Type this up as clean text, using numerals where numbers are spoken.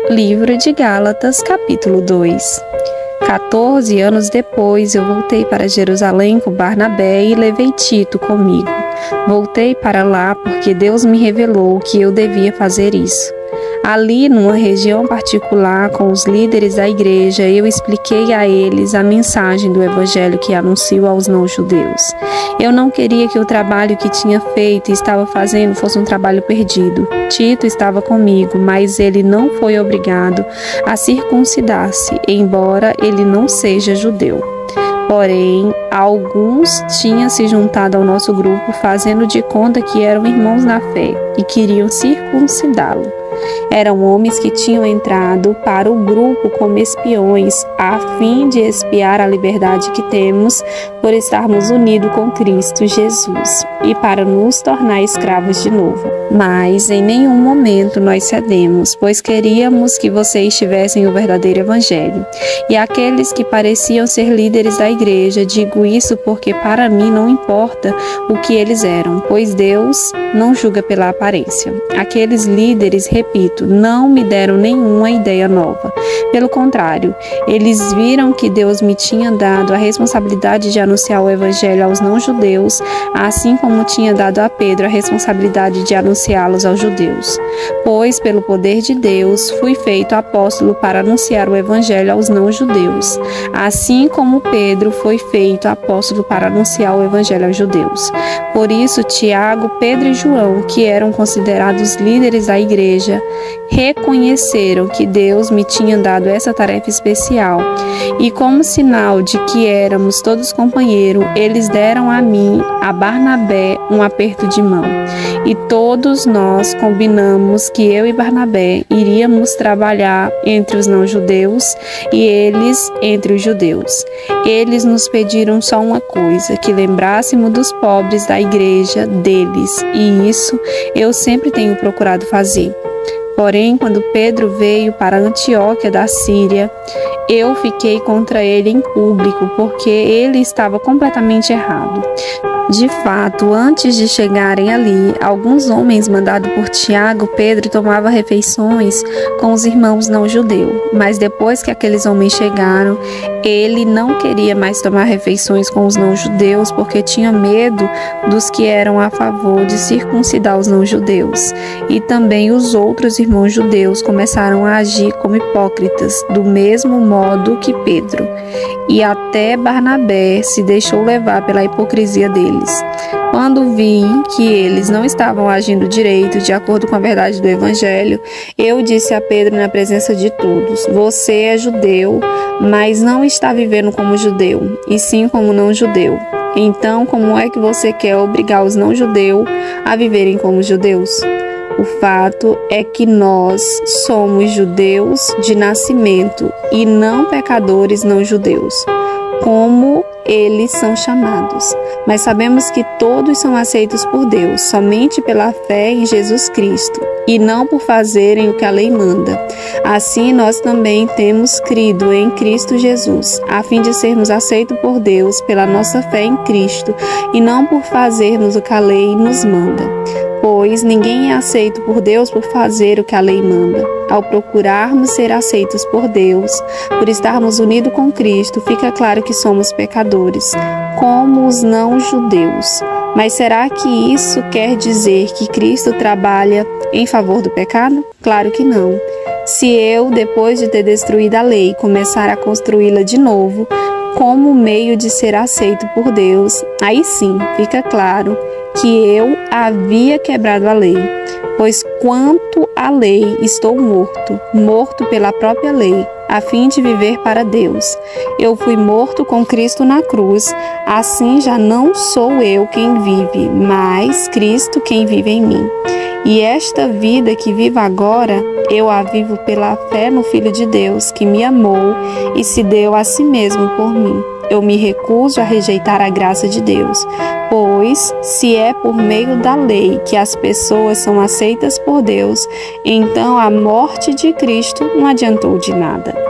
Livro de Gálatas, capítulo 2. 14 anos depois, eu voltei para Jerusalém com Barnabé e levei Tito comigo. Voltei para lá porque Deus me revelou que eu devia fazer isso. Ali, numa região particular, com os líderes da igreja, eu expliquei a eles a mensagem do evangelho que anuncio aos não-judeus. Eu não queria que o trabalho que tinha feito e estava fazendo fosse um trabalho perdido. Tito estava comigo, mas ele não foi obrigado a circuncidar-se, embora ele não seja judeu. Porém, alguns tinham se juntado ao nosso grupo, fazendo de conta que eram irmãos na fé e queriam circuncidá-lo. Eram homens que tinham entrado para o grupo como espiões, a fim de espiar a liberdade que temos por estarmos unidos com Cristo Jesus e para nos tornar escravos de novo. Mas em nenhum momento nós cedemos, pois queríamos que vocês tivessem o verdadeiro evangelho. E aqueles que pareciam ser líderes da igreja, digo isso porque para mim não importa o que eles eram, pois Deus não julga pela aparência. Aqueles líderes, repito, não me deram nenhuma ideia nova. Pelo contrário, eles viram que Deus me tinha dado a responsabilidade de anunciar o evangelho aos não-judeus, assim como tinha dado a Pedro a responsabilidade de anunciá-los aos judeus. Pois, pelo poder de Deus, fui feito apóstolo para anunciar o evangelho aos não-judeus, assim como Pedro foi feito apóstolo para anunciar o evangelho aos judeus. Por isso, Tiago, Pedro e João, que eram considerados líderes da igreja, reconheceram que Deus me tinha dado essa tarefa especial, e como sinal de que éramos todos companheiros, eles deram a mim, a Barnabé, um aperto de mão. E todos nós combinamos que eu e Barnabé iríamos trabalhar entre os não-judeus e eles entre os judeus. Eles nos pediram só uma coisa, que lembrássemos dos pobres da igreja deles, e isso eu sempre tenho procurado fazer. Porém, quando Pedro veio para Antioquia da Síria, eu fiquei contra ele em público, porque ele estava completamente errado. De fato, antes de chegarem ali, alguns homens mandados por Tiago, Pedro tomava refeições com os irmãos não-judeus. Mas depois que aqueles homens chegaram, ele não queria mais tomar refeições com os não-judeus, porque tinha medo dos que eram a favor de circuncidar os não-judeus. E também os outros irmãos judeus começaram a agir como hipócritas, do mesmo modo que Pedro. E até Barnabé se deixou levar pela hipocrisia deles. Quando vi que eles não estavam agindo direito, de acordo com a verdade do evangelho, eu disse a Pedro na presença de todos: você é judeu, mas não está vivendo como judeu, e sim como não judeu. Então, como é que você quer obrigar os não judeus a viverem como judeus? O fato é que nós somos judeus de nascimento e não pecadores não judeus, como eles são chamados. Mas sabemos que todos são aceitos por Deus, somente pela fé em Jesus Cristo, e não por fazerem o que a lei manda. Assim, nós também temos crido em Cristo Jesus, a fim de sermos aceitos por Deus pela nossa fé em Cristo, e não por fazermos o que a lei nos manda. Pois ninguém é aceito por Deus por fazer o que a lei manda. Ao procurarmos ser aceitos por Deus, por estarmos unidos com Cristo, fica claro que somos pecadores, como os não-judeus. Mas será que isso quer dizer que Cristo trabalha em favor do pecado? Claro que não. Se eu, depois de ter destruído a lei, começar a construí-la de novo, como meio de ser aceito por Deus, aí sim fica claro que eu havia quebrado a lei, pois quanto à lei estou morto pela própria lei, a fim de viver para Deus. Eu fui morto com Cristo na cruz, assim já não sou eu quem vive, mas Cristo quem vive em mim. E esta vida que vivo agora, eu a vivo pela fé no Filho de Deus, que me amou e se deu a si mesmo por mim. Eu me recuso a rejeitar a graça de Deus, pois se é por meio da lei que as pessoas são aceitas por Deus, então a morte de Cristo não adiantou de nada.